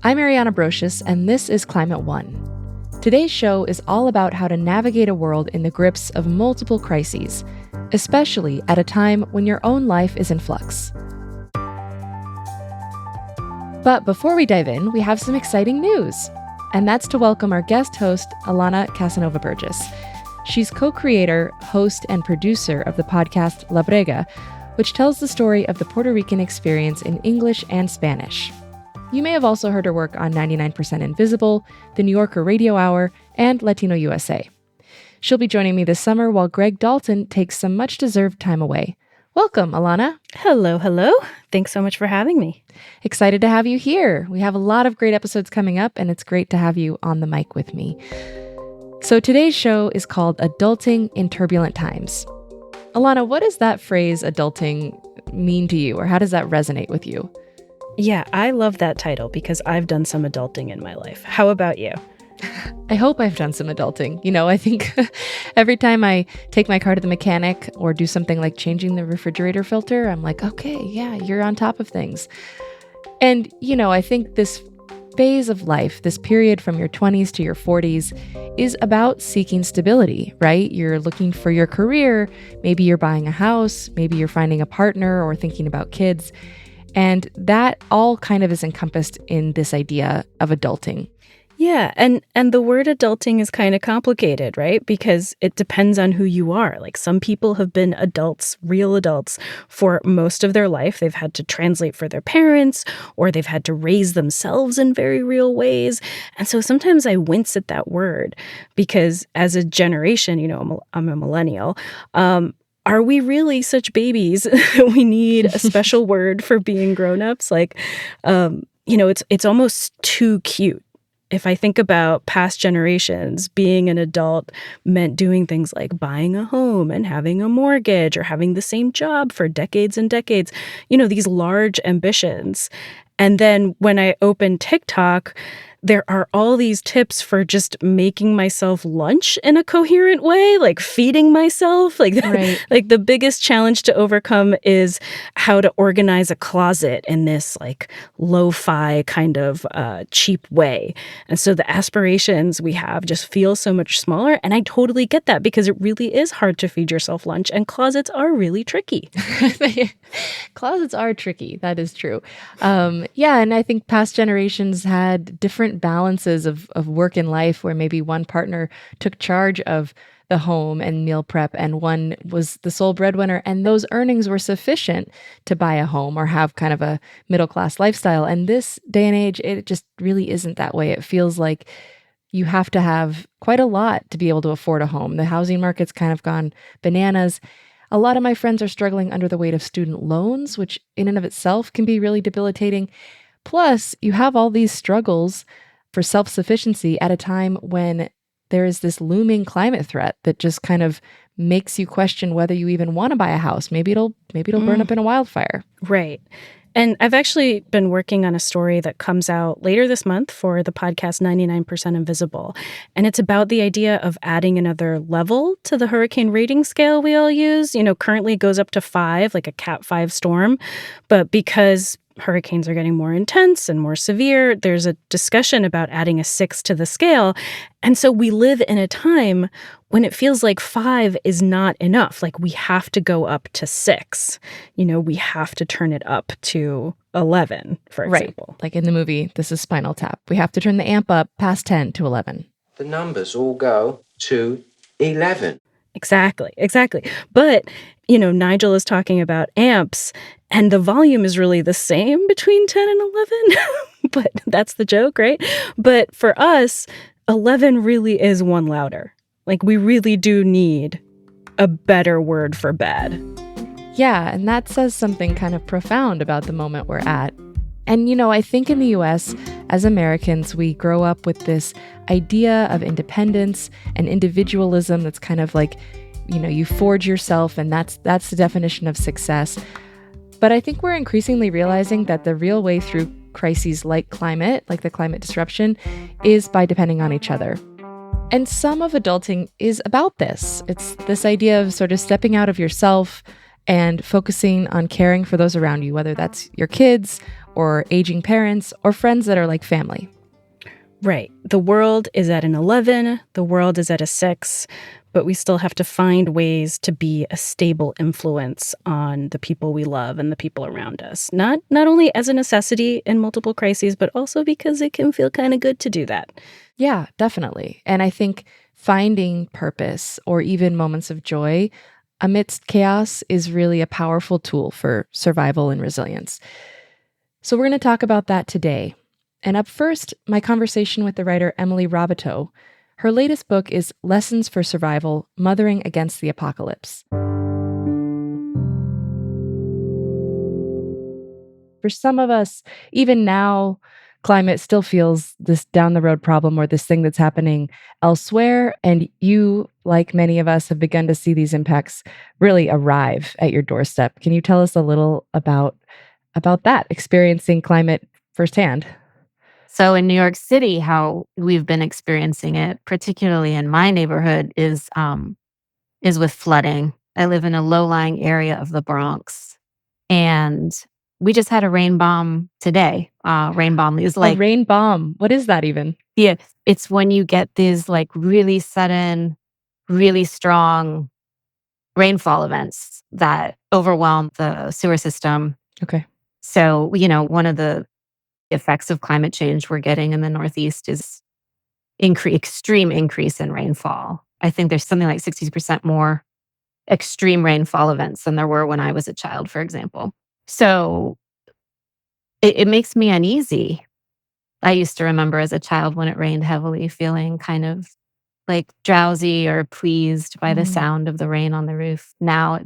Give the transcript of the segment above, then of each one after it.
I'm Ariana Brocious, and this is Climate One. Today's show is all about how to navigate a world in the grips of multiple crises, especially at a time when your own life is in flux. But before we dive in, we have some exciting news. And that's to welcome our guest host, Alana Casanova-Burgess. She's co-creator, host, and producer of the podcast La Brega, which tells the story of the Puerto Rican experience in English and Spanish. You may have also heard her work on 99% Invisible, The New Yorker Radio Hour, and Latino USA. She'll be joining me this summer while Greg Dalton takes some much-deserved time away. Welcome, Alana. Hello, hello. Thanks so much for having me. Excited to have you here. We have a lot of great episodes coming up, and it's great to have you on the mic with me. So today's show is called Adulting in Turbulent Times. Alana, what does that phrase, adulting, mean to you, or how does that resonate with you? Yeah, I love that title because I've done some adulting in my life. How about you? I hope I've done some adulting. You know, I think every time I take my car to the mechanic or do something like changing the refrigerator filter, I'm like, okay, yeah, you're on top of things. And, you know, I think this phase of life, this period from your 20s to your 40s, is about seeking stability, right? You're looking for your career. Maybe you're buying a house. Maybe you're finding a partner or thinking about kids. And that all kind of is encompassed in this idea of adulting. Yeah, and the word adulting is kind of complicated, right? Because it depends on who you are. Like some people have been adults, real adults, for most of their life. They've had to translate for their parents, or they've had to raise themselves in very real ways. And so sometimes I wince at that word because as a generation, you know, I'm a millennial, are we really such babies? We need a special word for being grown-ups. Like, you know, it's almost too cute. If I think about past generations, being an adult meant doing things like buying a home and having a mortgage or having the same job for decades and decades, you know, these large ambitions. And then when I open TikTok, there are all these tips for just making myself lunch in a coherent way, like feeding myself. Like, right. Like the biggest challenge to overcome is how to organize a closet in this like lo-fi kind of cheap way. And so the aspirations we have just feel so much smaller. And I totally get that because it really is hard to feed yourself lunch and closets are really tricky. Closets are tricky. That is true. Yeah, and I think past generations had different balances of work and life where maybe one partner took charge of the home and meal prep and one was the sole breadwinner, and those earnings were sufficient to buy a home or have kind of a middle-class lifestyle. And this day and age, it just really isn't that way. It feels like you have to have quite a lot to be able to afford a home. The housing market's kind of gone bananas. A lot of my friends are struggling under the weight of student loans, which in and of itself can be really debilitating. Plus, you have all these struggles for self-sufficiency at a time when there is this looming climate threat that just kind of makes you question whether you even want to buy a house. Maybe it'll burn up in a wildfire. Right. And I've actually been working on a story that comes out later this month for the podcast 99% Invisible. And it's about the idea of adding another level to the hurricane rating scale we all use. You know, currently it goes up to 5, like a Cat 5 storm. But because hurricanes are getting more intense and more severe, there's a discussion about adding a 6 to the scale. And so we live in a time when it feels like 5 is not enough. Like we have to go up to 6. You know, we have to turn it up to 11, for example. Right. Like in the movie, this is Spinal Tap. We have to turn the amp up past 10 to 11. The numbers all go to 11. Exactly. But, you know, Nigel is talking about amps and the volume is really the same between 10 and 11. But that's the joke, right? But for us, 11 really is one louder. Like we really do need a better word for bad. Yeah, and that says something kind of profound about the moment we're at. And, you know, I think in the US, as Americans, we grow up with this idea of independence and individualism that's kind of like, you know, you forge yourself and that's the definition of success. But I think we're increasingly realizing that the real way through crises like climate, like the climate disruption, is by depending on each other. And some of adulting is about this. It's this idea of sort of stepping out of yourself and focusing on caring for those around you, whether that's your kids or aging parents, or friends that are like family. Right. The world is at an 11, the world is at a 6, but we still have to find ways to be a stable influence on the people we love and the people around us. Not only as a necessity in multiple crises, but also because it can feel kind of good to do that. Yeah, definitely. And I think finding purpose or even moments of joy amidst chaos is really a powerful tool for survival and resilience. So, we're going to talk about that today. And up first, my conversation with the writer Emily Raboteau. Her latest book is Lessons for Survival: Mothering Against the Apocalypse. For some of us, even now, climate still feels this down the road problem or this thing that's happening elsewhere. And you, like many of us, have begun to see these impacts really arrive at your doorstep. Can you tell us a little about that, experiencing climate firsthand? So in New York City, how we've been experiencing it, particularly in my neighborhood, is with flooding. I live in a low-lying area of the Bronx, and we just had a rain bomb today. Rain bomb is A like, rain bomb. What is that even? yeah, it's when you get these like really sudden, really strong rainfall events that overwhelm the sewer system. Okay. So, one of the effects of climate change we're getting in the Northeast is extreme increase in rainfall. I think there's something like 60% more extreme rainfall events than there were when I was a child, for example. So it makes me uneasy. I used to remember as a child when it rained heavily, feeling kind of like drowsy or pleased by the Mm, sound of the rain on the roof. Now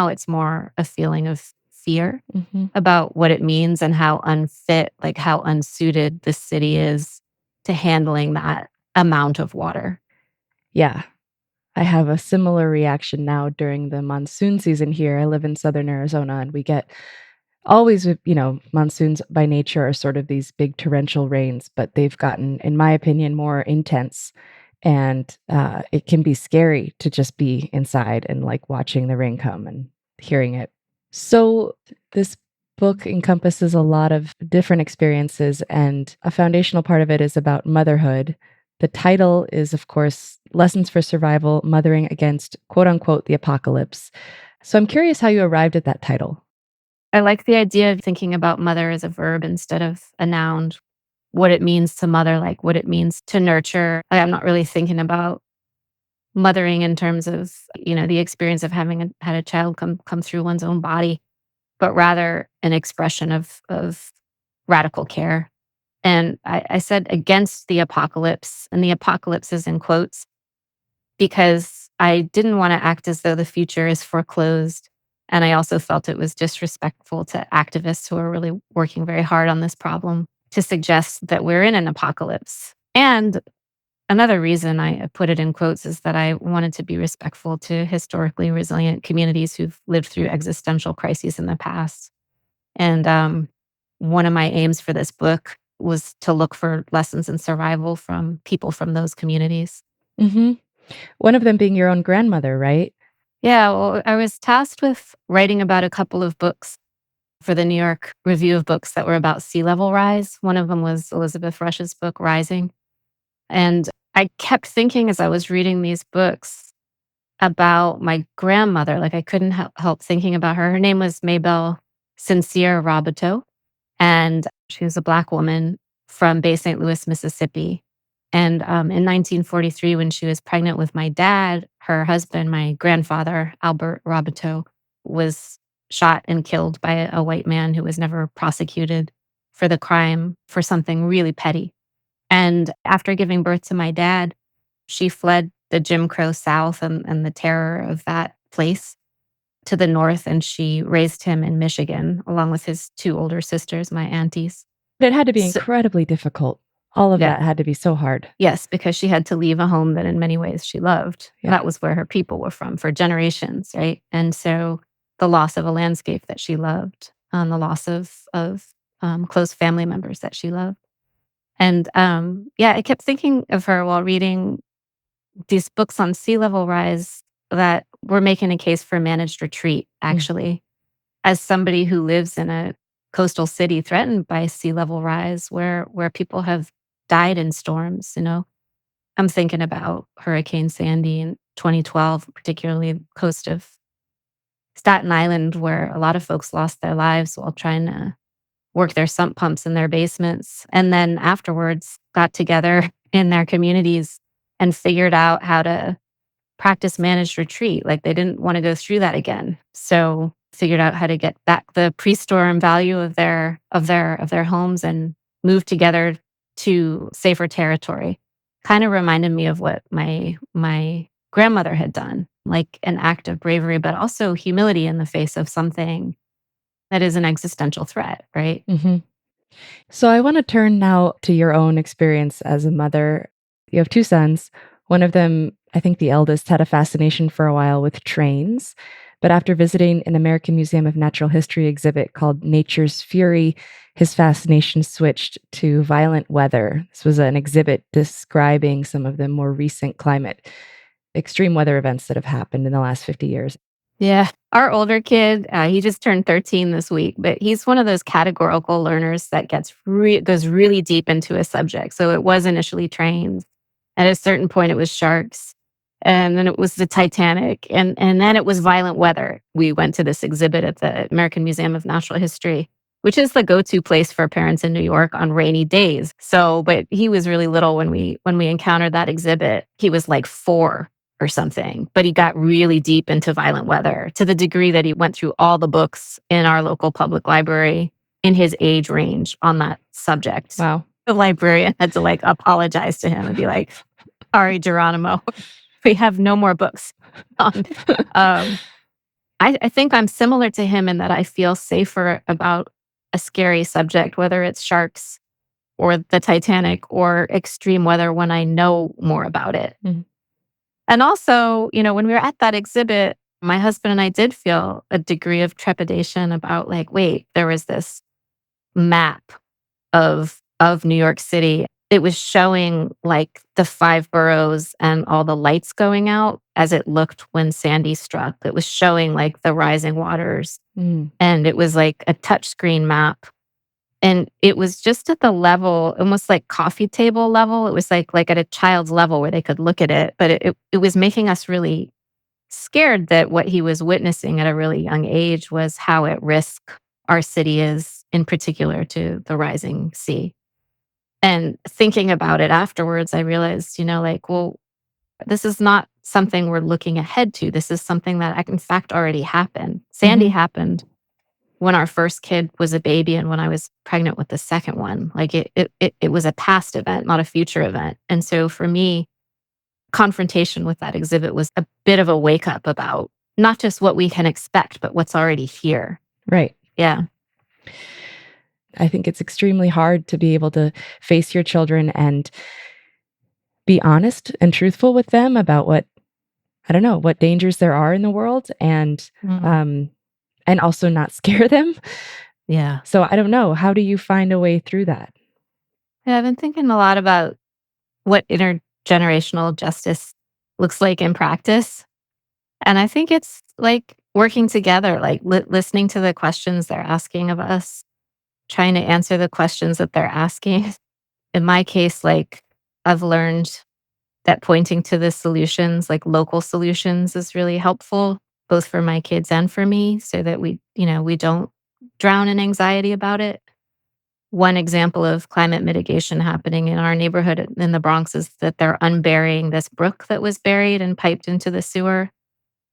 it's more a feeling of fear mhm. about what it means and how unfit, like how unsuited this city is to handling that amount of water. Yeah. I have a similar reaction now during the monsoon season here. I live in southern Arizona and we get always, monsoons by nature are sort of these big torrential rains, but they've gotten, in my opinion, more intense. And it can be scary to just be inside and like watching the rain come and hearing it. So, this book encompasses a lot of different experiences, and a foundational part of it is about motherhood. The title is, of course, Lessons for Survival: Mothering Against quote unquote the Apocalypse. So, I'm curious how you arrived at that title. I like the idea of thinking about mother as a verb instead of a noun, what it means to mother, like what it means to nurture. I'm not really thinking about mothering in terms of, the experience of having had a child come through one's own body, but rather an expression of radical care. And I said against the apocalypse, and the apocalypse is in quotes because I didn't want to act as though the future is foreclosed. And I also felt it was disrespectful to activists who are really working very hard on this problem to suggest that we're in an apocalypse. And another reason I put it in quotes is that I wanted to be respectful to historically resilient communities who've lived through existential crises in the past. And one of my aims for this book was to look for lessons in survival from people from those communities. Hmm. One of them being your own grandmother, right? Yeah, well, I was tasked with writing about a couple of books for the New York Review of Books that were about sea level rise. One of them was Elizabeth Rush's book, Rising. And I kept thinking as I was reading these books about my grandmother. Like I couldn't help thinking about her. Her name was Maybelle Sincere Raboteau. And she was a Black woman from Bay St. Louis, Mississippi. And in 1943, when she was pregnant with my dad, her husband, my grandfather, Albert Raboteau, was shot and killed by a white man who was never prosecuted for the crime for something really petty. And after giving birth to my dad, she fled the Jim Crow South and the terror of that place to the north, and she raised him in Michigan along with his two older sisters, my aunties. But it had to be So, incredibly difficult. All of yeah, that had to be so hard. yes, because she had to leave a home that in many ways she loved. Yeah. That was where her people were from for generations, right? And so the loss of a landscape that she loved, the loss of close family members that she loved. And yeah, I kept thinking of her while reading these books on sea level rise that were making a case for managed retreat, Mm. actually, as somebody who lives in a coastal city threatened by sea level rise where people have died in storms, you know. I'm thinking about Hurricane Sandy in 2012, particularly the coast of Staten Island, where a lot of folks lost their lives while trying to work their sump pumps in their basements. And then afterwards got together in their communities and figured out how to practice managed retreat. Like they didn't want to go through that again. So figured out how to get back the pre-storm value of their homes and move together to safer territory. Kind of reminded me of what my grandmother had done, like an act of bravery, but also humility in the face of something that is an existential threat, right? Hmm. So I want to turn now to your own experience as a mother. You have two sons. One of them, I think the eldest, had a fascination for a while with trains. But after visiting an American Museum of Natural History exhibit called Nature's Fury, his fascination switched to violent weather. This was an exhibit describing some of the more recent climate, extreme weather events that have happened in the last 50 years. Yeah. Our older kid, he just turned 13 this week, but he's one of those categorical learners that goes really deep into a subject. So it was initially trains. At a certain point, it was sharks. And then it was the Titanic. And then it was violent weather. We went to this exhibit at the American Museum of Natural History, which is the go-to place for parents in New York on rainy days. So, but he was really little when we encountered that exhibit. He was like 4 or something, but he got really deep into violent weather to the degree that he went through all the books in our local public library in his age range on that subject. Wow. The librarian had to like apologize to him and be like, sorry, Geronimo, we have no more books on. I think I'm similar to him in that I feel safer about a scary subject, whether it's sharks or the Titanic or extreme weather, when I know more about it. Mhm. And also, you know, when we were at that exhibit, my husband and I did feel a degree of trepidation about like, wait, there was this map of New York City. It was showing like the 5 boroughs and all the lights going out as it looked when Sandy struck. It was showing like the rising waters, Mm. and it was like a touchscreen map. And it was just at the level, almost like coffee table level. It was like at a child's level where they could look at it. But it was making us really scared that what he was witnessing at a really young age was how at risk our city is, in particular to the rising sea. And thinking about it afterwards, I realized, you know, like, well, this is not something we're looking ahead to. This is something that in fact already happened. Sandy Mhm. happened when our first kid was a baby and when I was pregnant with the second one. Like it was a past event, not a future event. And so for me, confrontation with that exhibit was a bit of a wake up about not just what we can expect, but what's already here. Right. Yeah. I think it's extremely hard to be able to face your children and be honest and truthful with them about what, I don't know, what dangers there are in the world, Mm. and also not scare them. Yeah. So I don't know, how do you find a way through that? Yeah. I've been thinking a lot about what intergenerational justice looks like in practice. And I think it's like working together, like listening to the questions they're asking of us, trying to answer the questions that they're asking. In my case, like I've learned that pointing to the solutions, like local solutions, is really helpful, both for my kids and for me, so that we don't drown in anxiety about it. One example of climate mitigation happening in our neighborhood in the Bronx is that they're unburying this brook that was buried and piped into the sewer.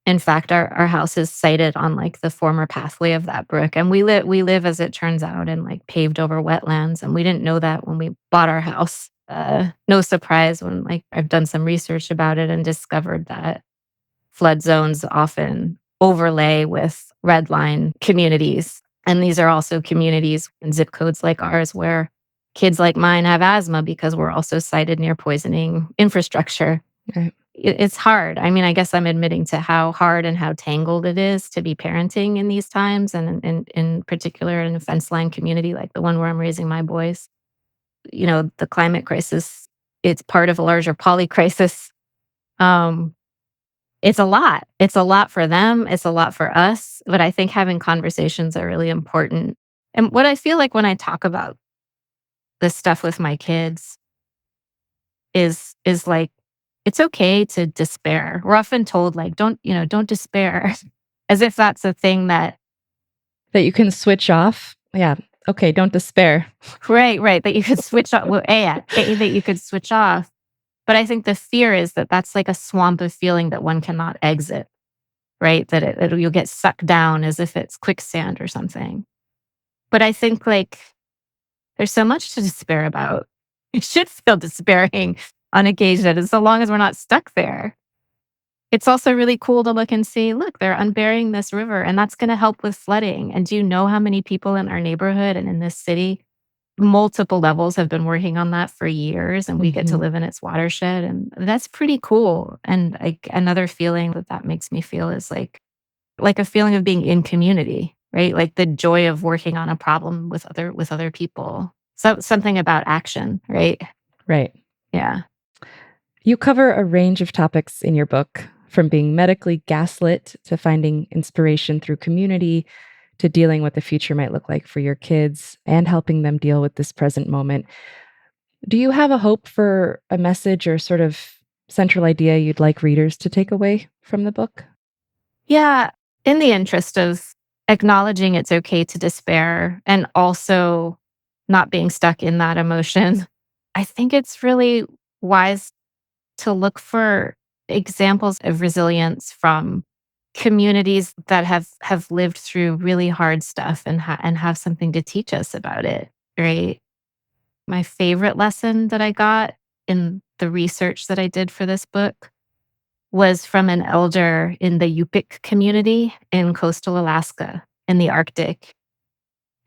In fact, our house is sited on like the former pathway of that brook. And we live, as it turns out, in like paved over wetlands. And we didn't know that when we bought our house. No surprise when like I've done some research about it and discovered that flood zones often overlay with red line communities. And these are also communities in zip codes like ours where kids like mine have asthma because we're also sited near poisoning infrastructure. Right. It's hard. I mean, I guess I'm admitting to how hard and how tangled it is to be parenting in these times, and in particular in a fence line community like the one where I'm raising my boys. You know, the climate crisis, it's part of a larger poly crisis. Um, it's a lot. It's a lot for them. It's a lot for us. But I think having conversations are really important. And what I feel like when I talk about this stuff with my kids is like, it's okay to despair. We're often told like, don't despair, as if that's a thing that That you can switch off. Yeah. Okay, don't despair. right, that you could switch off. Well, that you could switch off. But I think the fear is that that's like a swamp of feeling that one cannot exit, right? That you'll get sucked down as if it's quicksand or something. But I think like there's so much to despair about. You should feel despairing on occasion, as so long as we're not stuck there. It's also really cool to look and see, look, they're unburying this river, and that's going to help with flooding. And do you know how many people in our neighborhood and in this city, multiple levels, have been working on that for years, and we get to Mhm. live in its watershed? And that's pretty cool. And like another feeling that makes me feel is like a feeling of being in community, right? Like the joy of working on a problem with other people. So something about action, right? Right. Yeah. You cover a range of topics in your book, from being medically gaslit to finding inspiration through community to dealing what the future might look like for your kids and helping them deal with this present moment. Do you have a hope for a message or sort of central idea you'd like readers to take away from the book? Yeah. In the interest of acknowledging it's okay to despair and also not being stuck in that emotion, I think it's really wise to look for examples of resilience from communities that have lived through really hard stuff and and have something to teach us about it, right? My favorite lesson that I got in the research that I did for this book was from an elder in the Yupik community in coastal Alaska in the Arctic,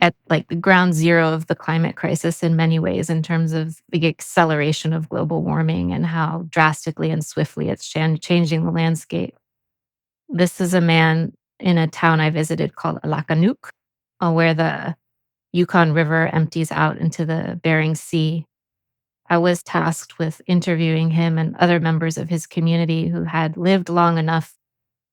at like the ground zero of the climate crisis in many ways, in terms of the acceleration of global warming and how drastically and swiftly it's changing the landscape. This is a man in a town I visited called Alakanuk, where the Yukon River empties out into the Bering Sea. I was tasked with interviewing him and other members of his community who had lived long enough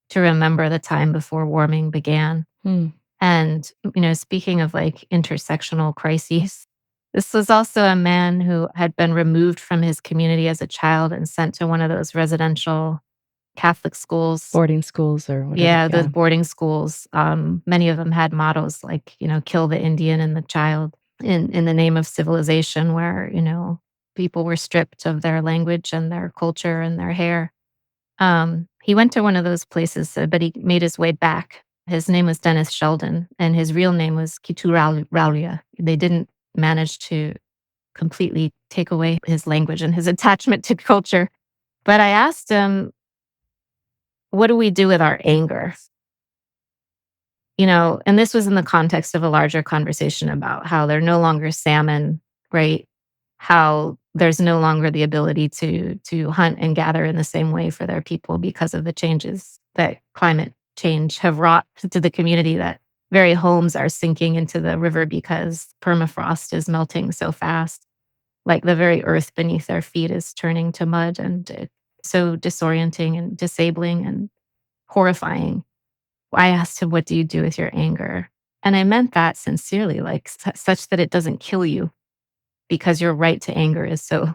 to remember the time before warming began. Hmm. And, speaking of like intersectional crises, this was also a man who had been removed from his community as a child and sent to one of those residential Catholic schools. Boarding schools or whatever. Yeah, those Yeah. boarding schools. Many of them had mottos like, kill the Indian and the child in the name of civilization, where, people were stripped of their language and their culture and their hair. He went to one of those places, but he made his way back. His name was Dennis Sheldon, and his real name was Kitu Raulia. They didn't manage to completely take away his language and his attachment to culture. But I asked him, what do we do with our anger? And this was in the context of a larger conversation about how they're no longer salmon, right? How there's no longer the ability to hunt and gather in the same way for their people because of the changes that climate change have wrought to the community, that very homes are sinking into the river because permafrost is melting so fast. Like the very earth beneath their feet is turning to mud, and it's so disorienting and disabling and horrifying. I asked him, what do you do with your anger? And I meant that sincerely, like such that it doesn't kill you, because your right to anger is so,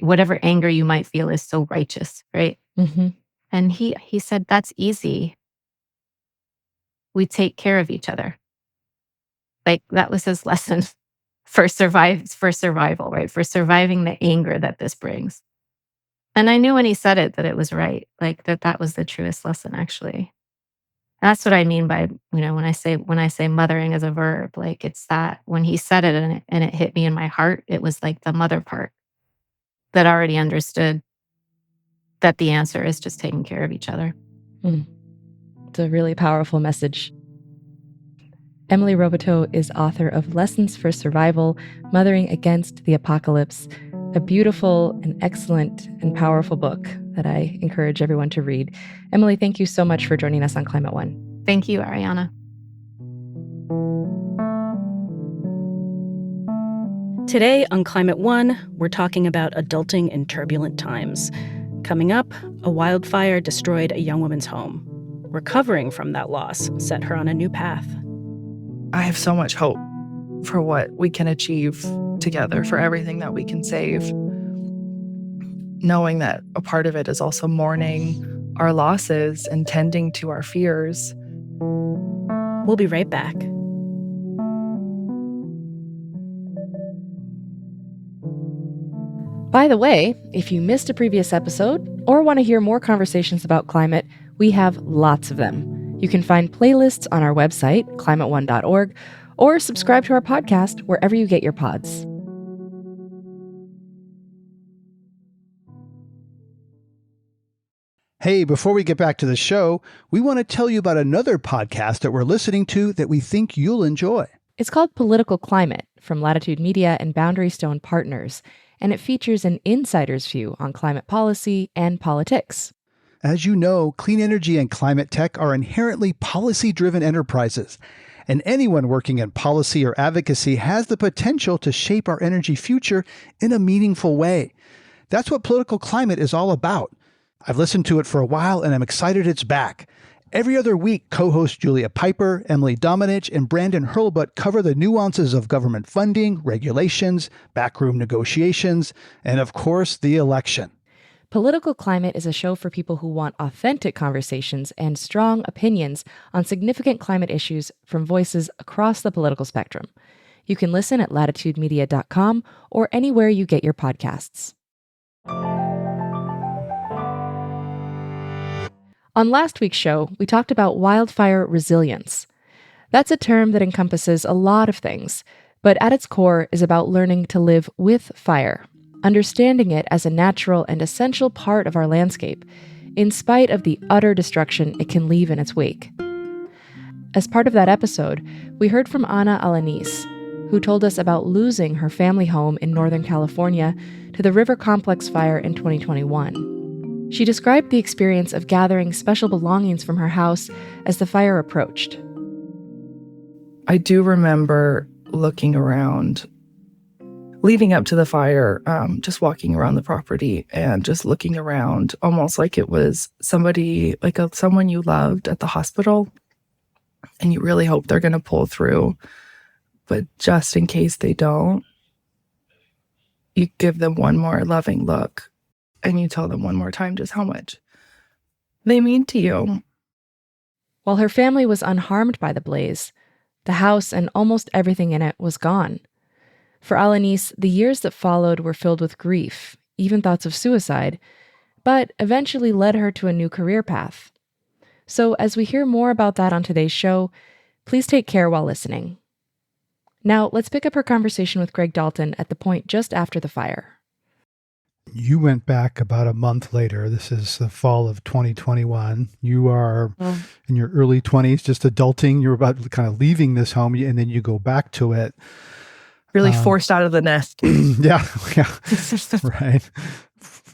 whatever anger you might feel is so righteous, right? Hmm. And he said, that's easy. We take care of each other. Like that was his lesson for survival, right? For surviving the anger that this brings. And I knew when he said it that it was right, like that was the truest lesson, actually. That's what I mean by, when I say mothering as a verb, like it's that when he said it and it hit me in my heart, it was like the mother part that already understood that the answer is just taking care of each other. It's a really powerful message. Emily Raboteau is author of Lessons for Survival, Mothering Against the Apocalypse, a beautiful and excellent and powerful book that I encourage everyone to read. Emily, thank you so much for joining us on Climate One. Thank you, Ariana. Today on Climate One, we're talking about adulting in turbulent times. Coming up, a wildfire destroyed a young woman's home. Recovering from that loss set her on a new path. I have so much hope for what we can achieve together, for everything that we can save. Knowing that a part of it is also mourning our losses and tending to our fears. We'll be right back. By the way, if you missed a previous episode or want to hear more conversations about climate, we have lots of them. You can find playlists on our website, climateone.org, or subscribe to our podcast wherever you get your pods. Hey, before we get back to the show, we want to tell you about another podcast that we're listening to that we think you'll enjoy. It's called Political Climate from Latitude Media and Boundary Stone Partners, and it features an insider's view on climate policy and politics. As you know, clean energy and climate tech are inherently policy-driven enterprises, and anyone working in policy or advocacy has the potential to shape our energy future in a meaningful way. That's what Political Climate is all about. I've listened to it for a while, and I'm excited it's back. Every other week, co-hosts Julia Piper, Emily Domenech, and Brandon Hurlbut cover the nuances of government funding, regulations, backroom negotiations, and of course, the election. Political Climate is a show for people who want authentic conversations and strong opinions on significant climate issues from voices across the political spectrum. You can listen at latitudemedia.com or anywhere you get your podcasts. On last week's show, we talked about wildfire resilience. That's a term that encompasses a lot of things, but at its core is about learning to live with fire, understanding it as a natural and essential part of our landscape, in spite of the utter destruction it can leave in its wake. As part of that episode, we heard from Alanis, who told us about losing her family home in Northern California to the River Complex fire in 2021. She described the experience of gathering special belongings from her house as the fire approached. I do remember looking around, leading up to the fire, just walking around the property and just looking around, almost like it was somebody, like someone you loved at the hospital, and you really hope they're going to pull through. But just in case they don't, you give them one more loving look. And you tell them one more time just how much they mean to you. While her family was unharmed by the blaze, the house and almost everything in it was gone. For Alanis, the years that followed were filled with grief, even thoughts of suicide, but eventually led her to a new career path. So as we hear more about that on today's show, please take care while listening. Now, let's pick up her conversation with Greg Dalton at the point just after the fire. You went back about a month later. This is the fall of 2021. You are in your early 20s, just adulting. You're about kind of leaving this home, and then you go back to it. Really forced out of the nest. Yeah, right.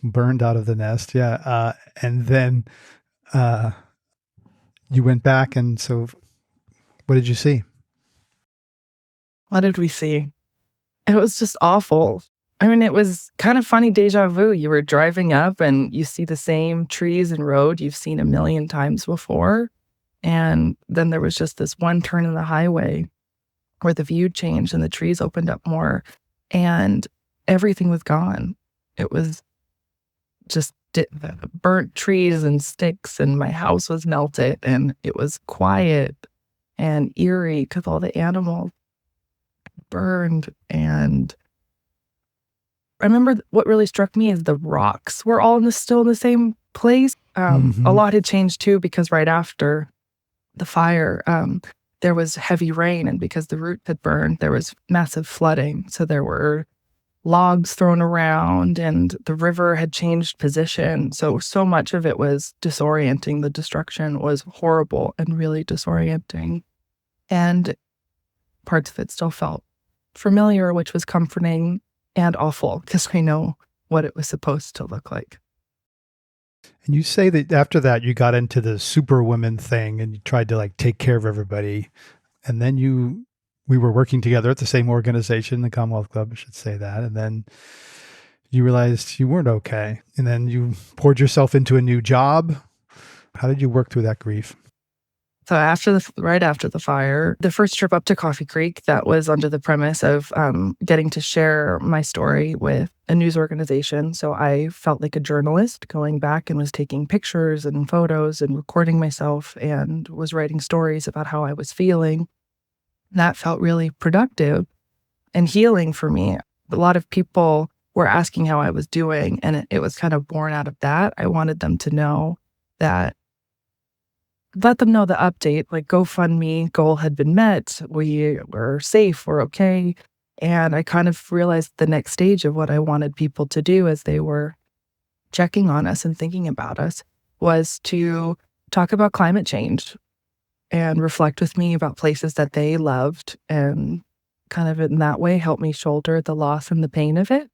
Burned out of the nest, yeah. And then you went back, and so what did you see? What did we see? It was just awful. I mean, it was kind of funny deja vu. You were driving up and you see the same trees and road you've seen a million times before. And then there was just this one turn in the highway where the view changed and the trees opened up more and everything was gone. It was just burnt trees and sticks, and my house was melted, and it was quiet and eerie because all the animals burned. And I remember what really struck me is the rocks were all still in the same place. A lot had changed too, because right after the fire, there was heavy rain, and because the roots had burned, there was massive flooding. So there were logs thrown around, and the river had changed position. So much of it was disorienting. The destruction was horrible and really disorienting. And parts of it still felt familiar, which was comforting and awful, because I know what it was supposed to look like. And you say that after that, you got into the superwoman thing and you tried to take care of everybody. And then we were working together at the same organization, the Commonwealth Club, I should say that. And then you realized you weren't okay. And then you poured yourself into a new job. How did you work through that grief? So right after the fire, the first trip up to Coffee Creek, that was under the premise of getting to share my story with a news organization. So I felt like a journalist going back and was taking pictures and photos and recording myself and was writing stories about how I was feeling. That felt really productive and healing for me. A lot of people were asking how I was doing, and it was kind of born out of that. I wanted them to know that, let them know the update, like GoFundMe goal had been met. We were safe, we're okay. And I kind of realized the next stage of what I wanted people to do as they were checking on us and thinking about us was to talk about climate change and reflect with me about places that they loved and kind of in that way help me shoulder the loss and the pain of it.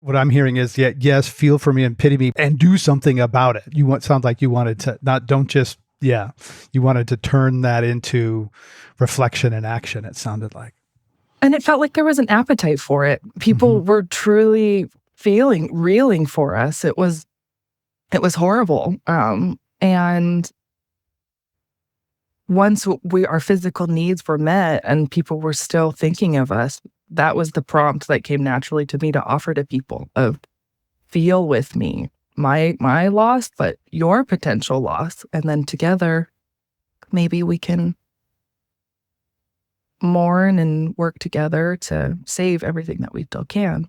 What I'm hearing is, yeah, yes, feel for me and pity me and do something about it. Sounds like you wanted to you wanted to turn that into reflection and action, it sounded like. And it felt like there was an appetite for it. People were truly reeling for us. It was horrible. And once our physical needs were met and people were still thinking of us, that was the prompt that came naturally to me to offer to people of feel with me, my loss, but your potential loss. And then together, maybe we can mourn and work together to save everything that we still can.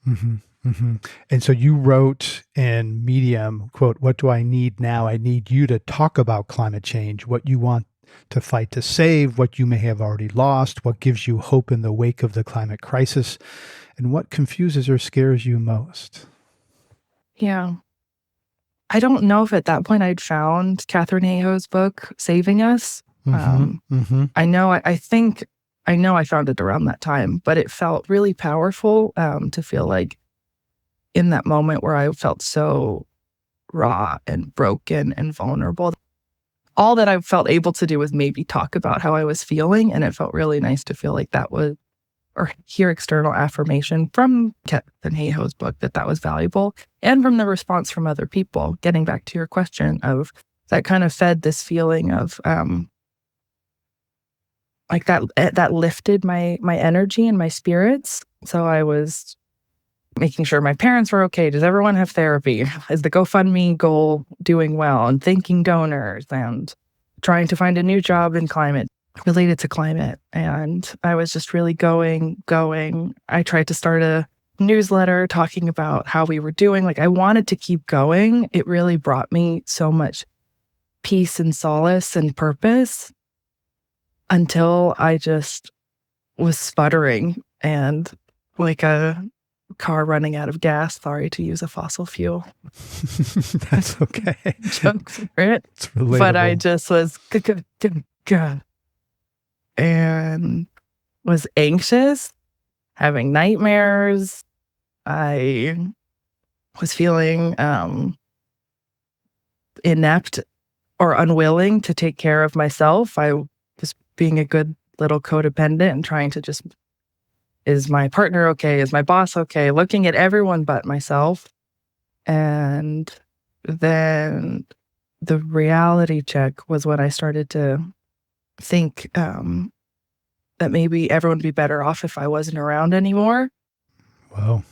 And so you wrote in Medium, quote, "What do I need now? I need you to talk about climate change, what you want to fight to save, what you may have already lost, what gives you hope in the wake of the climate crisis, and what confuses or scares you most." Yeah. I don't know if at that point I'd found Catherine Hayhoe's book, Saving Us. I know, I know I found it around that time, but it felt really powerful to feel like in that moment where I felt so raw and broken and vulnerable, all that I felt able to do was maybe talk about how I was feeling. And it felt really nice to feel like that was, or hear external affirmation from Catherine Hayhoe's book that was valuable, and from the response from other people. Getting back to your question of that kind of fed this feeling of like that lifted my energy and my spirits. So I was making sure my parents were okay. Does everyone have therapy? Is the GoFundMe goal doing well? And thanking donors and trying to find a new job in climate, related to climate. And I was just really going. I tried to start a newsletter talking about how we were doing. Like, I wanted to keep going. It really brought me so much peace and solace and purpose until I just was sputtering and like a car running out of gas. Sorry to use a fossil fuel. That's okay. Joke for it. It's relatable. But I just was and was anxious, having nightmares. I was feeling inept or unwilling to take care of myself. I was being a good little codependent and trying to just, is my partner okay? Is my boss okay? Looking at everyone but myself. And then the reality check was when I started to think that maybe everyone would be better off if I wasn't around anymore. Wow.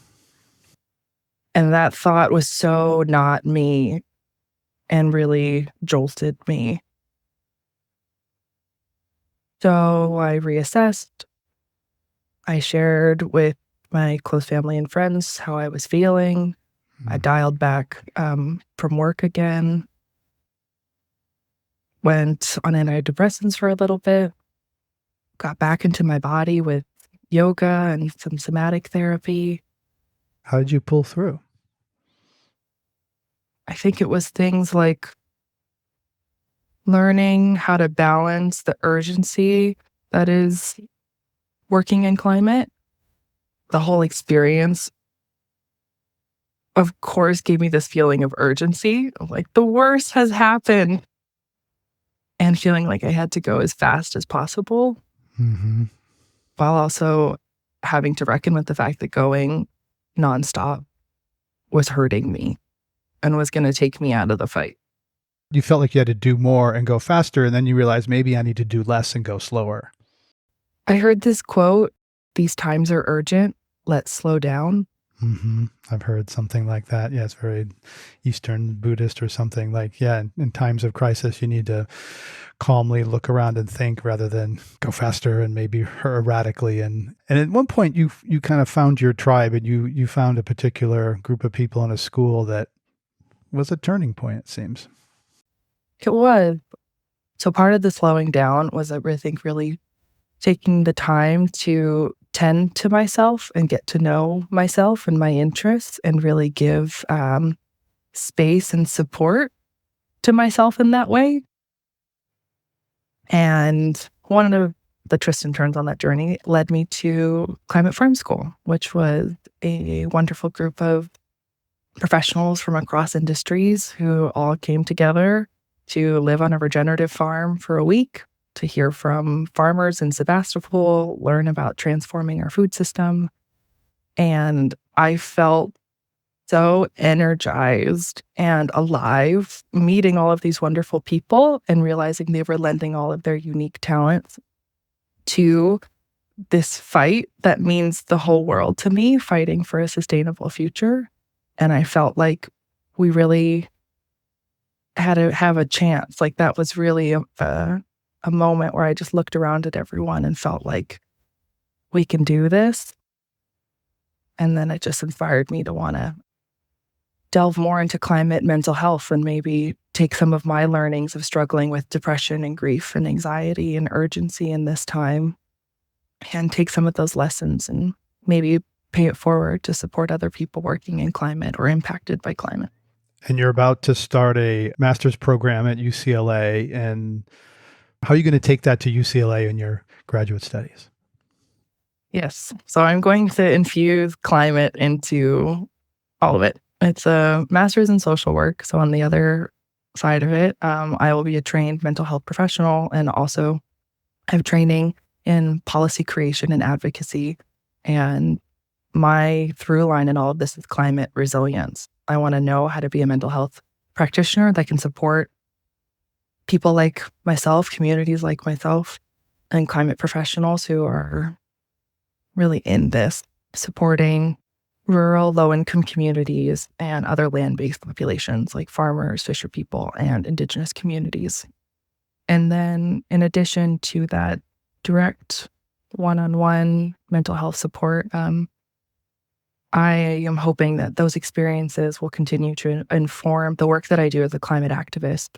And that thought was so not me and really jolted me. So I reassessed. I shared with my close family and friends how I was feeling. I dialed back from work again. Went on antidepressants for a little bit. Got back into my body with yoga and some somatic therapy. How did you pull through? I think it was things like learning how to balance the urgency that is working in climate. The whole experience, of course, gave me this feeling of urgency, of like the worst has happened, and feeling like I had to go as fast as possible, while also having to reckon with the fact that going nonstop was hurting me and was going to take me out of the fight. You felt like you had to do more and go faster, and then you realized maybe I need to do less and go slower. I heard this quote, "These times are urgent. Let's slow down." I've heard something like that. Yeah, it's very Eastern Buddhist or something like, yeah, in times of crisis, you need to calmly look around and think rather than go faster and maybe erratically. And at one point, you kind of found your tribe, and you found a particular group of people in a school that was a turning point, it seems. It was. So part of the slowing down was, I think, really taking the time to tend to myself and get to know myself and my interests and really give space and support to myself in that way. And one of the twists and turns on that journey led me to Climate Farm School, which was a wonderful group of professionals from across industries who all came together to live on a regenerative farm for a week, to hear from farmers in Sebastopol, learn about transforming our food system. And I felt so energized and alive meeting all of these wonderful people and realizing they were lending all of their unique talents to this fight that means the whole world to me, fighting for a sustainable future. And I felt like we really had to have a chance. Like, that was really a moment where I just looked around at everyone and felt like we can do this. And then it just inspired me to want to delve more into climate mental health and maybe take some of my learnings of struggling with depression and grief and anxiety and urgency in this time and take some of those lessons and maybe pay it forward to support other people working in climate or impacted by climate. And you're about to start a master's program at UCLA. And how are you going to take that to UCLA in your graduate studies? Yes. So I'm going to infuse climate into all of it. It's a master's in social work. So on the other side of it, I will be a trained mental health professional and also have training in policy creation and advocacy. And my through line in all of this is climate resilience. I want to know how to be a mental health practitioner that can support people like myself, communities like myself, and climate professionals who are really in this, supporting rural, low-income communities and other land-based populations like farmers, fisher people, and Indigenous communities. And then in addition to that direct one-on-one mental health support, I am hoping that those experiences will continue to inform the work that I do as a climate activist,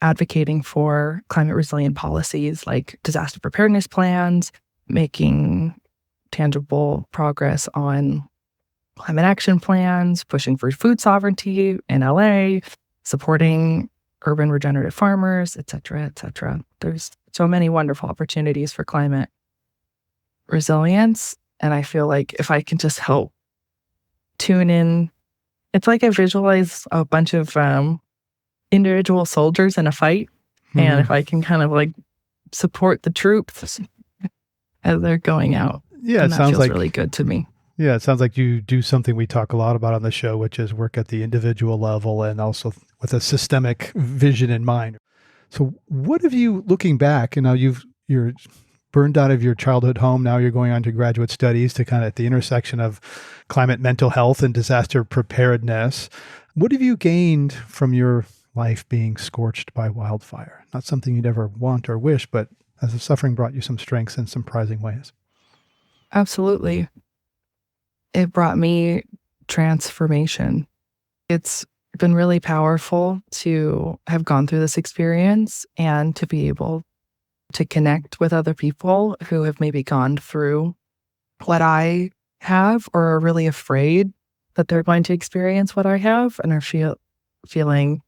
advocating for climate resilient policies like disaster preparedness plans, making tangible progress on climate action plans, pushing for food sovereignty in LA, supporting urban regenerative farmers, et cetera, et cetera. There's so many wonderful opportunities for climate resilience. And I feel like if I can just help tune in, it's like I visualize a bunch of individual soldiers in a fight. And if I can kind of like support the troops as they're going out, Yeah, and that feels really good to me. Yeah, it sounds like you do something we talk a lot about on the show, which is work at the individual level and also with a systemic vision in mind. So what have you, looking back, and now you're burned out of your childhood home, now you're going on to graduate studies to kind of at the intersection of climate mental health and disaster preparedness. What have you gained from your life being scorched by wildfire? Not something you'd ever want or wish, but as the suffering brought you some strengths in surprising ways. Absolutely. It brought me transformation. It's been really powerful to have gone through this experience and to be able to connect with other people who have maybe gone through what I have or are really afraid that they're going to experience what I have and are feeling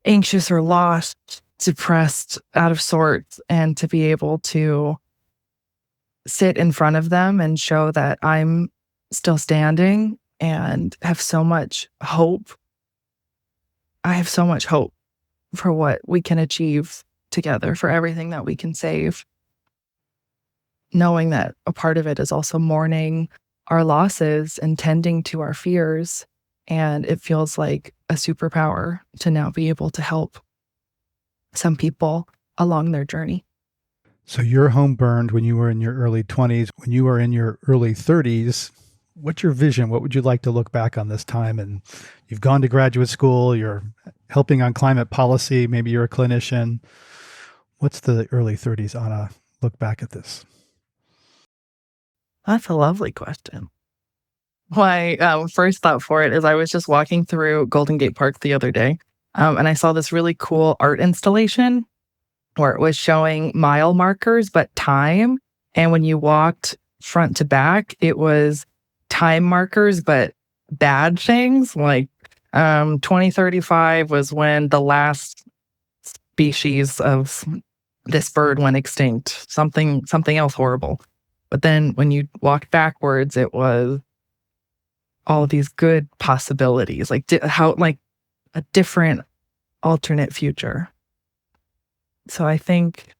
anxious or lost, depressed, out of sorts, and to be able to sit in front of them and show that I'm still standing and have so much hope. I have so much hope for what we can achieve together, for everything that we can save. Knowing that a part of it is also mourning our losses and tending to our fears. And it feels like a superpower to now be able to help some people along their journey. So your home burned when you were in your early 20s. When you were in your early 30s, what's your vision? What would you like to look back on this time? And you've gone to graduate school, you're helping on climate policy, maybe you're a clinician. What's the early 30s, Anna, look back at this? That's a lovely question. My first thought for it is I was just walking through Golden Gate Park the other day, and I saw this really cool art installation where it was showing mile markers, but time. And when you walked front to back, it was time markers, but bad things. Like 2035 was when the last species of this bird went extinct. Something else horrible. But then when you walked backwards, it was all of these good possibilities, like like a different alternate future. So I think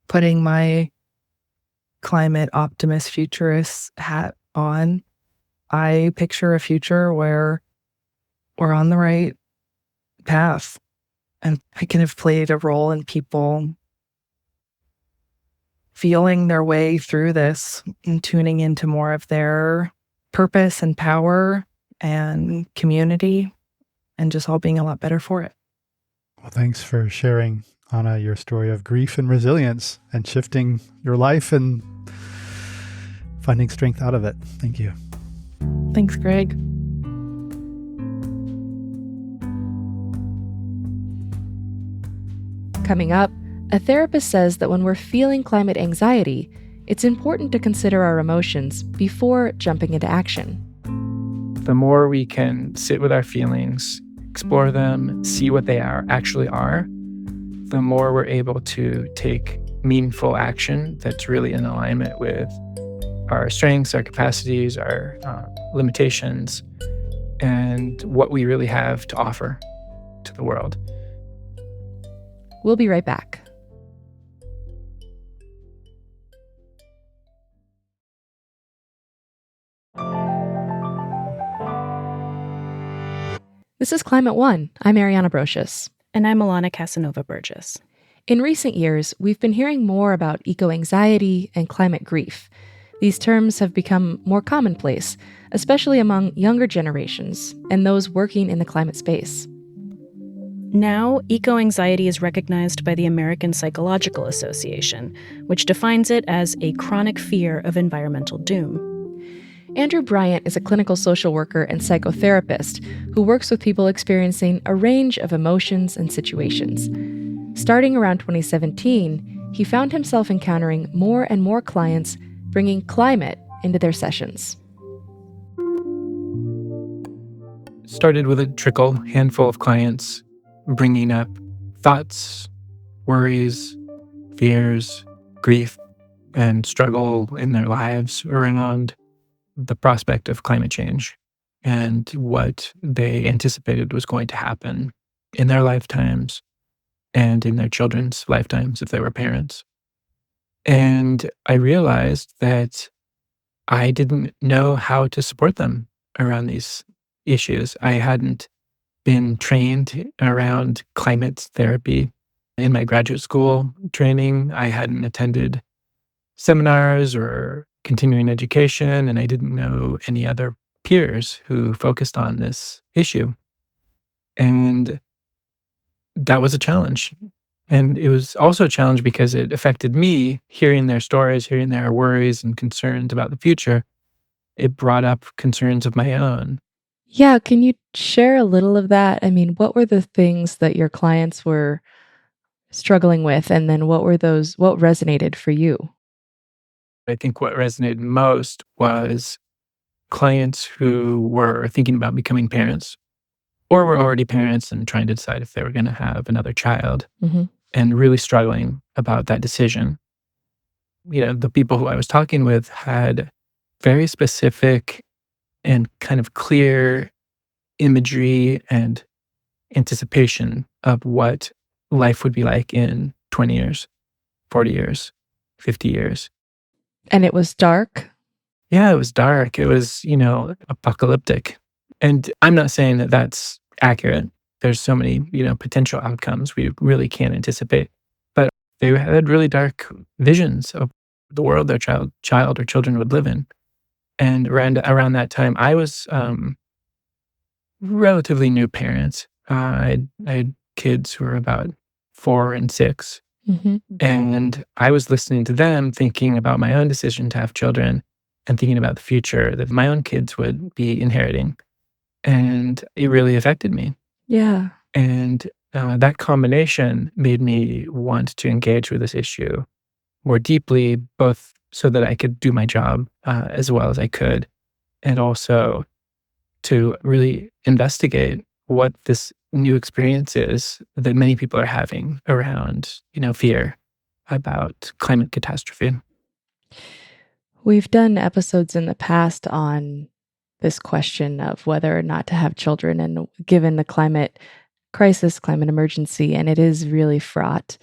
putting my climate optimist futurist hat on, I picture a future where we're on the right path and I can have played a role in people feeling their way through this and tuning into more of their purpose and power and community and just all being a lot better for it. Well, thanks for sharing, Anna, your story of grief and resilience and shifting your life and finding strength out of it. Thank you. Thanks, Greg. Coming up, a therapist says that when we're feeling climate anxiety, it's important to consider our emotions before jumping into action. The more we can sit with our feelings, explore them, see what they actually are, the more we're able to take meaningful action that's really in alignment with our strengths, our capacities, our limitations, and what we really have to offer to the world. We'll be right back. This is Climate One. I'm Ariana Brocious. And I'm Alana Casanova Burgess. In recent years, we've been hearing more about eco-anxiety and climate grief. These terms have become more commonplace, especially among younger generations and those working in the climate space. Now, eco-anxiety is recognized by the American Psychological Association, which defines it as a chronic fear of environmental doom. Andrew Bryant is a clinical social worker and psychotherapist who works with people experiencing a range of emotions and situations. Starting around 2017, he found himself encountering more and more clients bringing climate into their sessions. Started with a handful of clients bringing up thoughts, worries, fears, grief, and struggle in their lives around the prospect of climate change and what they anticipated was going to happen in their lifetimes and in their children's lifetimes if they were parents. And I realized that I didn't know how to support them around these issues. I hadn't been trained around climate therapy in my graduate school training. I hadn't attended seminars or continuing education, and I didn't know any other peers who focused on this issue. And that was a challenge. And it was also a challenge because it affected me, hearing their stories, hearing their worries and concerns about the future. It brought up concerns of my own. Yeah, can you share a little of that? I mean, what were the things that your clients were struggling with, and then what resonated for you? I think what resonated most was clients who were thinking about becoming parents or were already parents and trying to decide if they were going to have another child and really struggling about that decision. You know, the people who I was talking with had very specific and kind of clear imagery and anticipation of what life would be like in 20 years, 40 years, 50 years. And it was dark? Yeah, it was dark. It was, apocalyptic. And I'm not saying that that's accurate. There's so many, potential outcomes we really can't anticipate. But they had really dark visions of the world their child or children would live in. And around that time, I was relatively new parent. I had kids who were about 4 and 6, Hmm. and I was listening to them, thinking about my own decision to have children, and thinking about the future that my own kids would be inheriting, and it really affected me. Yeah. And that combination made me want to engage with this issue more deeply, both so that I could do my job as well as I could, and also to really investigate what this new experience is that many people are having around, fear about climate catastrophe. We've done episodes in the past on this question of whether or not to have children, and given the climate crisis, climate emergency, and it is really fraught.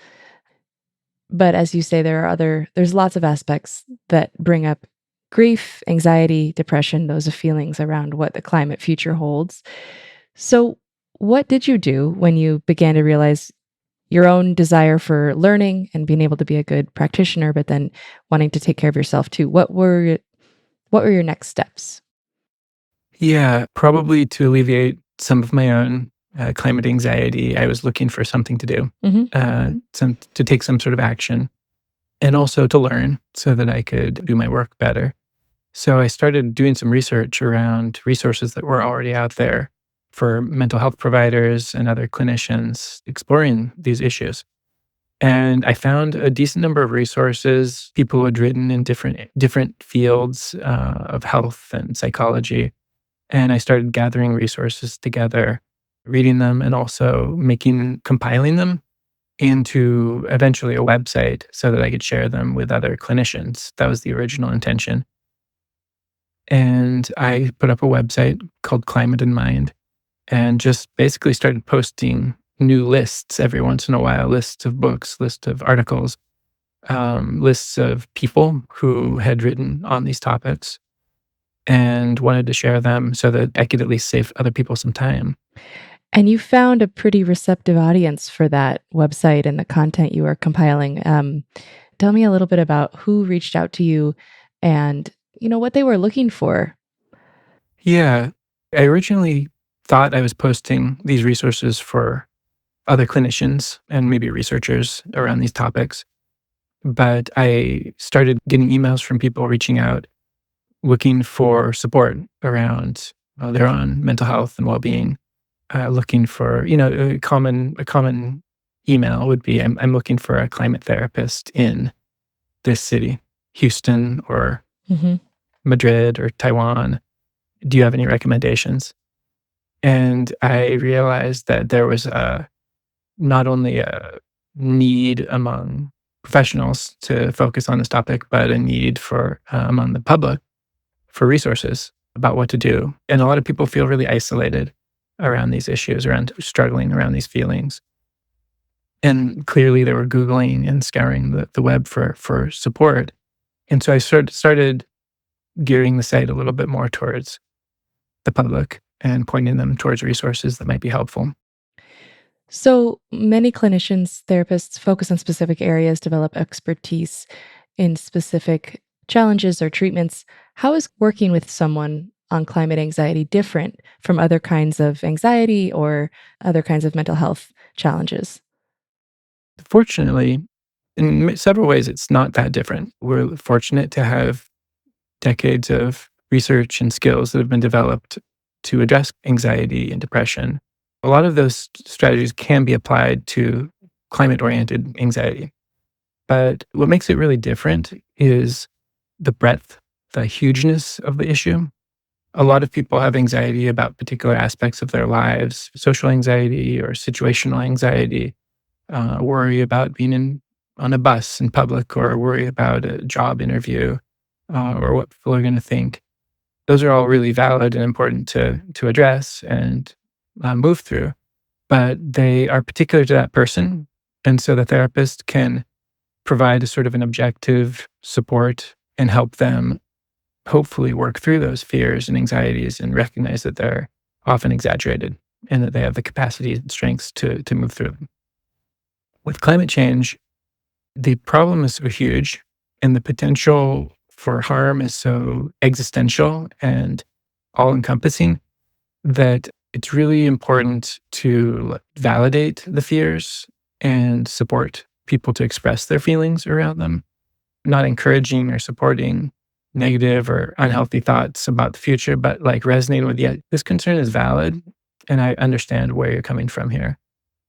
But as you say, there's lots of aspects that bring up grief, anxiety, depression, those are feelings around what the climate future holds. So, what did you do when you began to realize your own desire for learning and being able to be a good practitioner, but then wanting to take care of yourself too? What were your next steps? Yeah, probably to alleviate some of my own climate anxiety, I was looking for something to do, Hmm. to take some sort of action, and also to learn so that I could do my work better. So I started doing some research around resources that were already out there for mental health providers and other clinicians exploring these issues. And I found a decent number of resources, people who had written in different fields of health and psychology. And I started gathering resources together, reading them, and also compiling them into eventually a website so that I could share them with other clinicians. That was the original intention. And I put up a website called Climate in Mind, and just basically started posting new lists every once in a while, lists of books, lists of articles, lists of people who had written on these topics, and wanted to share them so that I could at least save other people some time. And you found a pretty receptive audience for that website and the content you were compiling. Tell me a little bit about who reached out to you and what they were looking for. Yeah, I originally thought I was posting these resources for other clinicians and maybe researchers around these topics. But I started getting emails from people reaching out, looking for support around their own mental health and well-being. Looking for, a common email would be, I'm looking for a climate therapist in this city, Houston or Hmm. Madrid or Taiwan. Do you have any recommendations? And I realized that there was not only a need among professionals to focus on this topic, but a need for among the public for resources about what to do. And a lot of people feel really isolated around these issues, around struggling around these feelings. And clearly they were Googling and scouring the web for support. And so I started gearing the site a little bit more towards the public and pointing them towards resources that might be helpful. So many clinicians, therapists focus on specific areas, develop expertise in specific challenges or treatments. How is working with someone on climate anxiety different from other kinds of anxiety or other kinds of mental health challenges? Fortunately, in several ways, it's not that different. We're fortunate to have decades of research and skills that have been developed to address anxiety and depression. A lot of those strategies can be applied to climate oriented anxiety. But what makes it really different is the breadth, the hugeness of the issue. A lot of people have anxiety about particular aspects of their lives, social anxiety or situational anxiety, worry about being on a bus in public, or worry about a job interview, or what people are going to think. Those are all really valid and important to address and move through, but they are particular to that person. And so the therapist can provide a sort of an objective support and help them hopefully work through those fears and anxieties and recognize that they're often exaggerated and that they have the capacity and strengths to move through them. With climate change, the problem is so huge and the potential for harm is so existential and all encompassing that it's really important to validate the fears and support people to express their feelings around them, not encouraging or supporting negative or unhealthy thoughts about the future, but like resonating with, yeah, this concern is valid and I understand where you're coming from here.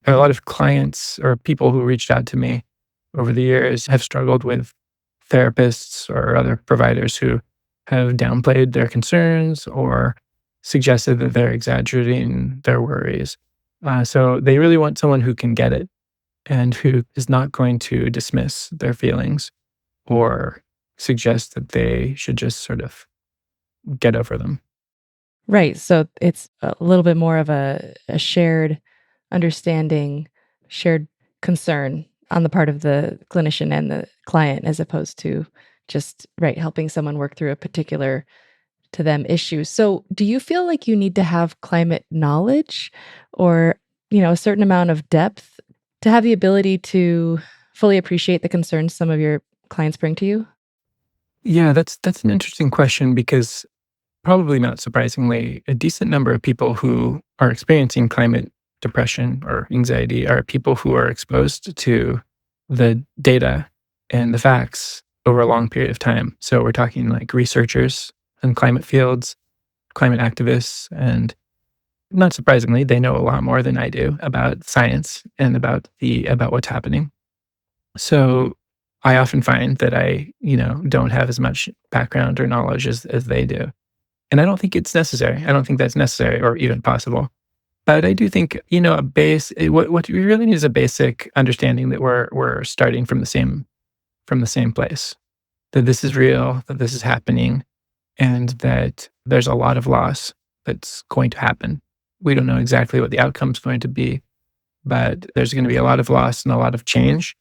A lot of clients or people who reached out to me over the years have struggled with therapists or other providers who have downplayed their concerns or suggested that they're exaggerating their worries. So they really want someone who can get it and who is not going to dismiss their feelings or suggest that they should just sort of get over them. Right. So it's a little bit more of a shared understanding, shared concern on the part of the clinician and the client, as opposed to just, right, helping someone work through a particular to them issue. So do you feel like you need to have climate knowledge or, a certain amount of depth to have the ability to fully appreciate the concerns some of your clients bring to you? Yeah, that's an interesting question because probably not surprisingly, a decent number of people who are experiencing climate depression or anxiety are people who are exposed to the data and the facts over a long period of time. So we're talking like researchers in climate fields, climate activists, and not surprisingly, they know a lot more than I do about science and about what's happening. So I often find that I, don't have as much background or knowledge as they do. And I don't think it's necessary. I don't think that's necessary or even possible. But I do think, what we really need is a basic understanding that we're starting from the same place. That this is real, that this is happening, and that there's a lot of loss that's going to happen. We don't know exactly what the outcome's going to be, but there's going to be a lot of loss and a lot of change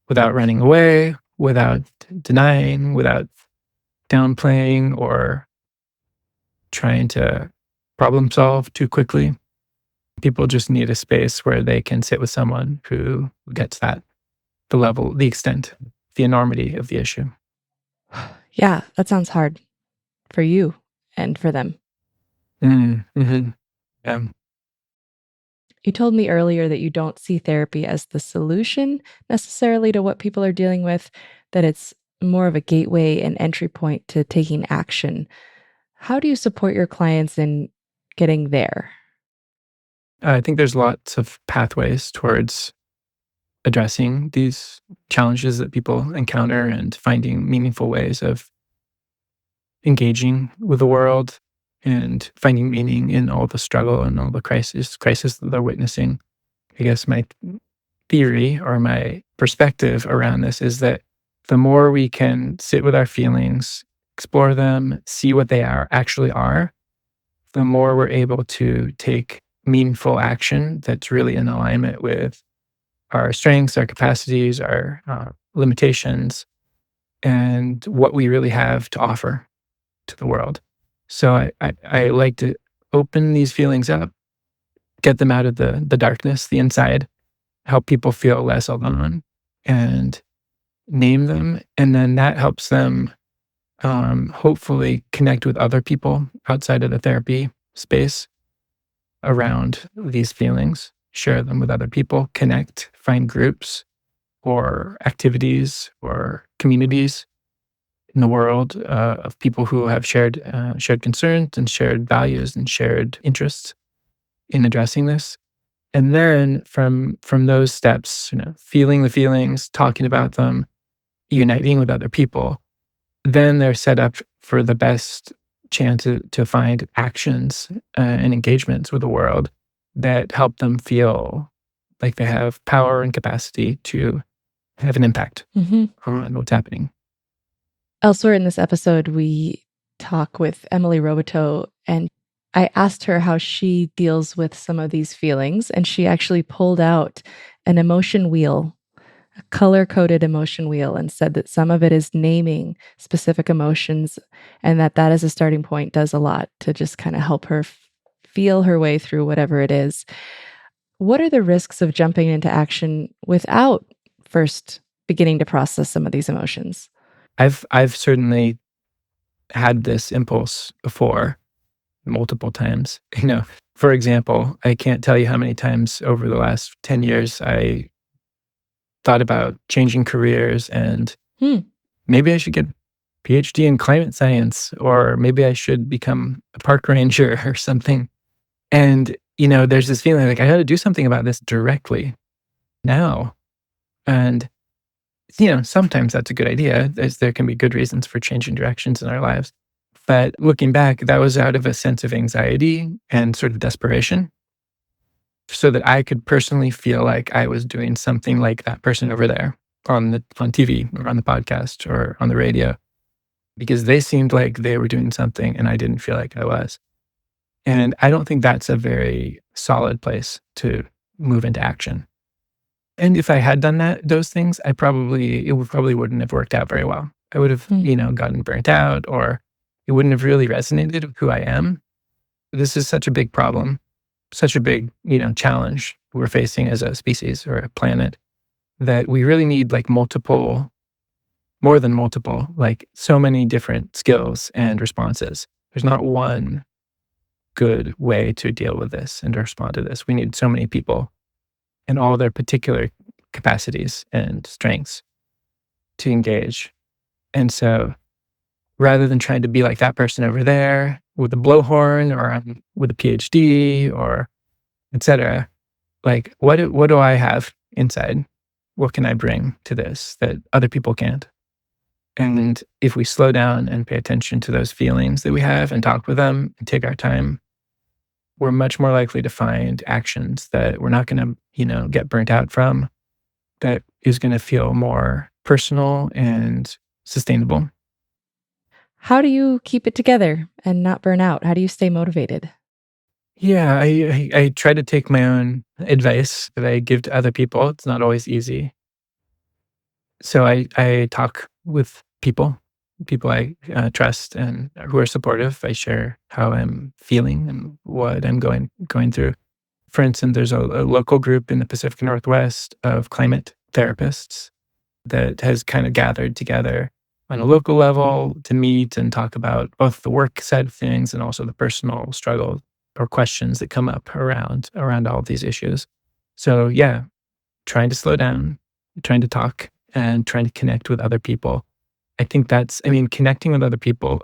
without running away, without denying, without downplaying or trying to problem solve too quickly. People just need a space where they can sit with someone who gets that, the level, the extent, the enormity of the issue. Yeah, that sounds hard for you and for them. Mm-hmm. Yeah. You told me earlier that you don't see therapy as the solution necessarily to what people are dealing with, that it's more of a gateway and entry point to taking action. How do you support your clients in getting there? I think there's lots of pathways towards addressing these challenges that people encounter and finding meaningful ways of engaging with the world and finding meaning in all the struggle and all the crisis that they're witnessing. I guess my theory or my perspective around this is that the more we can sit with our feelings, explore them, see what they actually are, the more we're able to take meaningful action that's really in alignment with our strengths, our capacities, our limitations, and what we really have to offer to the world. So I like to open these feelings up, get them out of the darkness, the inside, help people feel less alone, and name them, and then that helps them hopefully connect with other people outside of the therapy space around these feelings, share them with other people, connect, find groups or activities or communities in the world of people who have shared concerns and shared values and shared interests in addressing this. And then from those steps, feeling the feelings, talking about them, uniting with other people, then they're set up for the best chance to find actions and engagements with the world that help them feel like they have power and capacity to have an impact Hmm. on what's happening. Elsewhere in this episode, we talk with Emily Roboteau, and I asked her how she deals with some of these feelings, and she actually pulled out an emotion wheel, a color coded emotion wheel, and said that some of it is naming specific emotions, and that as a starting point does a lot to just kind of help her feel her way through whatever it is. What are the risks of jumping into action without first beginning to process some of these emotions? I've certainly had this impulse before multiple times. For example, I can't tell you how many times over the last 10 years I thought about changing careers and Hmm. maybe I should get a PhD in climate science, or maybe I should become a park ranger or something. And, there's this feeling like I got to do something about this directly now. And, sometimes that's a good idea. There can be good reasons for changing directions in our lives. But looking back, that was out of a sense of anxiety and sort of desperation, so that I could personally feel like I was doing something like that person over there on TV or on the podcast or on the radio, because they seemed like they were doing something and I didn't feel like I was. And I don't think that's a very solid place to move into action. And if I had done those things, it probably wouldn't have worked out very well. I would have, gotten burnt out, or it wouldn't have really resonated with who I am. This is such a big problem, such a big, challenge we're facing as a species or a planet, that we really need like more than multiple, like so many different skills and responses. There's not one good way to deal with this and to respond to this. We need so many people and all their particular capacities and strengths to engage. And so rather than trying to be like that person over there with a blowhorn or with a PhD or et cetera, like what do I have inside? What can I bring to this that other people can't? And if we slow down and pay attention to those feelings that we have and talk with them and take our time, we're much more likely to find actions that we're not going to, get burnt out from, that is going to feel more personal and sustainable. How do you keep it together and not burn out? How do you stay motivated? Yeah, I try to take my own advice that I give to other people. It's not always easy. So I talk with people I trust and who are supportive. I share how I'm feeling and what I'm going through. For instance, there's a local group in the Pacific Northwest of climate therapists that has kind of gathered together on a local level to meet and talk about both the work side of things and also the personal struggles or questions that come up around all of these issues. So yeah, trying to slow down, trying to talk, and trying to connect with other people. I think connecting with other people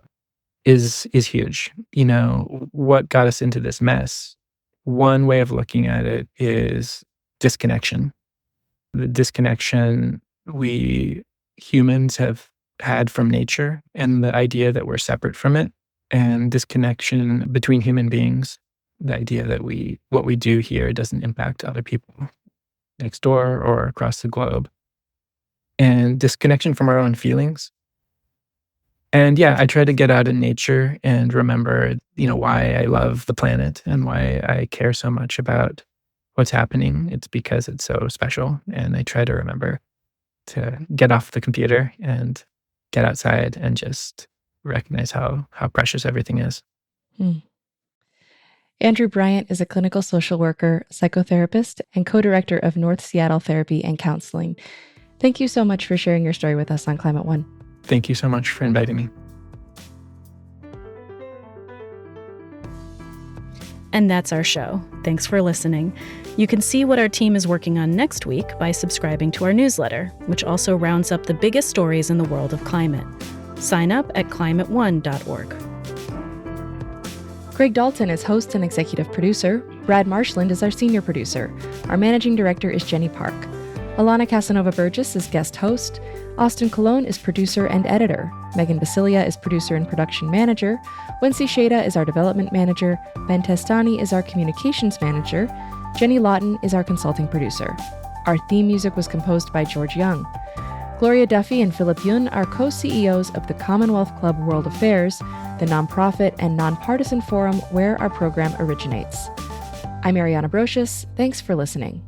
is huge. What got us into this mess? One way of looking at it is disconnection. The disconnection we humans have had from nature and the idea that we're separate from it, and disconnection between human beings, the idea that what we do here doesn't impact other people next door or across the globe, and disconnection from our own feelings. And yeah, I try to get out in nature and remember, why I love the planet and why I care so much about what's happening. It's because it's so special. And I try to remember to get off the computer and get outside and just recognize how precious everything is. Andrew Bryant is a clinical social worker, psychotherapist, and co-director of North Seattle Therapy and Counseling. Thank you so much for sharing your story with us on Climate One. Thank you so much for inviting me. And that's our show. Thanks for listening. You can see what our team is working on next week by subscribing to our newsletter, which also rounds up the biggest stories in the world of climate. Sign up at climateone.org. Greg Dalton is host and executive producer. Brad Marshland is our senior producer. Our managing director is Jenny Park. Alana Casanova-Burgess is guest host. Austin Colon is producer and editor. Megan Basilia is producer and production manager. Wency Shada is our development manager. Ben Testani is our communications manager. Jenny Lawton is our consulting producer. Our theme music was composed by George Young. Gloria Duffy and Philip Yun are co-CEOs of the Commonwealth Club World Affairs, the nonprofit and nonpartisan forum where our program originates. I'm Ariana Brocious. Thanks for listening.